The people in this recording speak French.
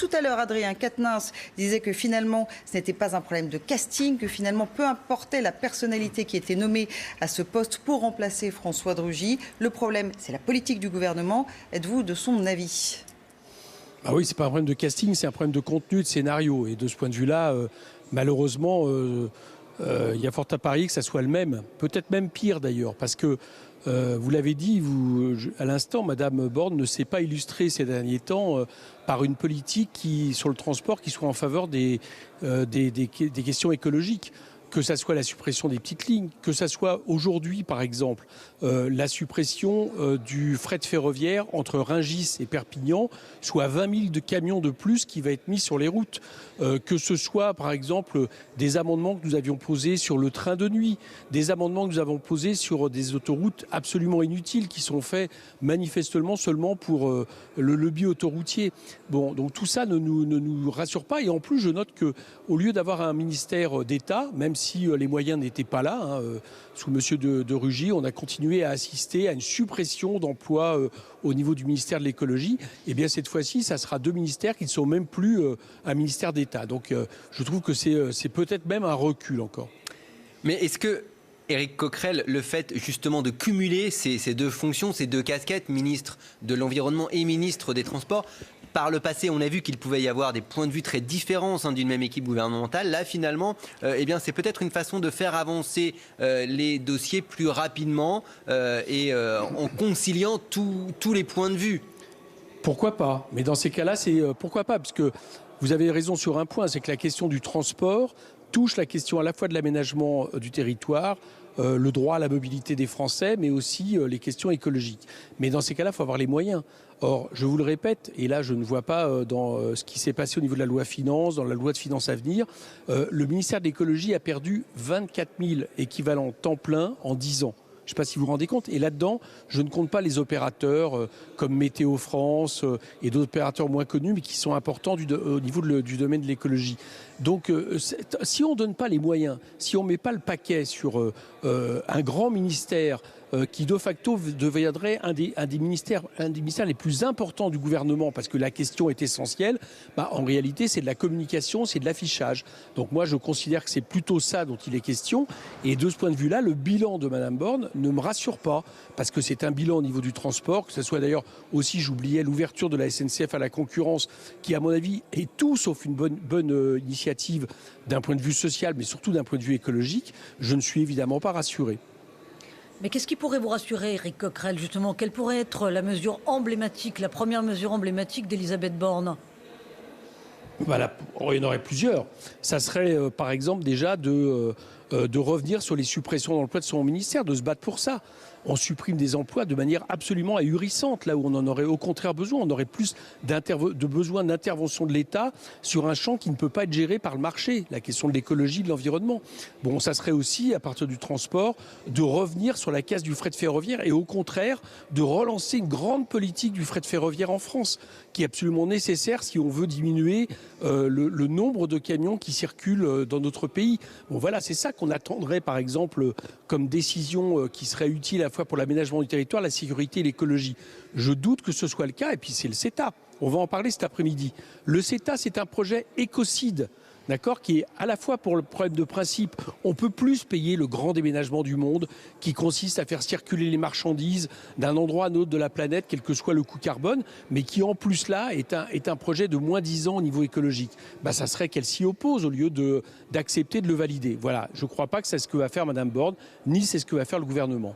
Tout à l'heure, Adrien Quatennens disait que finalement, ce n'était pas un problème de casting, que finalement, peu importait la personnalité qui était nommée à ce poste pour remplacer François de Rugy. Le problème, c'est la politique du gouvernement. Êtes-vous de son avis ? Ah oui, c'est pas un problème de casting, c'est un problème de contenu, de scénario. Et de ce point de vue-là, malheureusement, il y a fort à parier que ça soit le même. Peut-être même pire d'ailleurs, parce que vous l'avez dit à l'instant, Madame Borne ne s'est pas illustrée ces derniers temps par une politique sur le transport qui soit en faveur des questions écologiques. Que ça soit la suppression des petites lignes, que ça soit aujourd'hui, par exemple, la suppression du fret ferroviaire entre Rungis et Perpignan, soit 20 000 de camions de plus qui va être mis sur les routes. Que ce soit, par exemple, des amendements que nous avions posés sur le train de nuit, des amendements que nous avons posés sur des autoroutes absolument inutiles qui sont faits manifestement seulement pour le lobby autoroutier. Bon, donc tout ça ne nous rassure pas. Et en plus, je note qu'au lieu d'avoir un ministère d'État, même si les moyens n'étaient pas là, sous M. de Rugy, on a continué à assister à une suppression d'emplois au niveau du ministère de l'écologie. Et bien cette fois-ci, ça sera 2 ministères qui ne sont même plus un ministère d'État. Donc je trouve que c'est peut-être même un recul encore. Mais est-ce que, Éric Coquerel, le fait justement de cumuler ces 2 fonctions, ces 2 casquettes, ministre de l'Environnement et ministre des Transports, par le passé, on a vu qu'il pouvait y avoir des points de vue très différents au sein d'une même équipe gouvernementale. Là, finalement, c'est peut-être une façon de faire avancer les dossiers plus rapidement et en conciliant tous les points de vue. Pourquoi pas ? Mais dans ces cas-là, c'est pourquoi pas ? Parce que vous avez raison sur un point, c'est que la question du transport touche la question à la fois de l'aménagement du territoire, le droit à la mobilité des Français, mais aussi les questions écologiques. Mais dans ces cas-là, il faut avoir les moyens. Or, je vous le répète, et là je ne vois pas dans ce qui s'est passé au niveau de la loi finances, dans la loi de finances à venir, le ministère de l'écologie a perdu 24 000 équivalents temps plein en 10 ans. Je ne sais pas si vous vous rendez compte. Et là-dedans, je ne compte pas les opérateurs comme Météo France et d'autres opérateurs moins connus, mais qui sont importants au niveau du domaine de l'écologie. Donc, si on ne donne pas les moyens, si on ne met pas le paquet sur un grand ministère qui de facto deviendrait un des ministères les plus importants du gouvernement, parce que la question est essentielle, en réalité c'est de la communication, c'est de l'affichage. Donc moi je considère que c'est plutôt ça dont il est question, et de ce point de vue-là, le bilan de Madame Borne ne me rassure pas, parce que c'est un bilan au niveau du transport, que ce soit d'ailleurs aussi, j'oubliais, l'ouverture de la SNCF à la concurrence, qui à mon avis est tout sauf une bonne initiative d'un point de vue social, mais surtout d'un point de vue écologique. Je ne suis évidemment pas rassuré. Mais qu'est-ce qui pourrait vous rassurer, Éric Coquerel, justement? Quelle pourrait être la mesure emblématique, la première mesure emblématique d'Elisabeth Borne? Il y en aurait plusieurs. Ça serait, par exemple, déjà de revenir sur les suppressions d'emplois de son ministère, de se battre pour ça. On supprime des emplois de manière absolument ahurissante, là où on en aurait au contraire besoin. On aurait plus de besoin d'intervention de l'État sur un champ qui ne peut pas être géré par le marché, la question de l'écologie, de l'environnement. Bon, ça serait aussi, à partir du transport, de revenir sur la casse du fret ferroviaire et au contraire, de relancer une grande politique du fret ferroviaire en France, qui est absolument nécessaire si on veut diminuer le nombre de camions qui circulent dans notre pays. Bon, voilà, c'est ça qu'on attendrait, par exemple, comme décision qui serait utile à la fois pour l'aménagement du territoire, la sécurité et l'écologie. Je doute que ce soit le cas, et puis c'est le CETA. On va en parler cet après-midi. Le CETA, c'est un projet écocide, d'accord, qui est à la fois pour le problème de principe, on peut plus payer le grand déménagement du monde, qui consiste à faire circuler les marchandises d'un endroit à un autre de la planète, quel que soit le coût carbone, mais qui en plus là est un projet de moins 10 ans au niveau écologique. Ça serait qu'elle s'y oppose au lieu d'accepter de le valider. Voilà, je ne crois pas que c'est ce que va faire Madame Borne, ni c'est ce que va faire le gouvernement.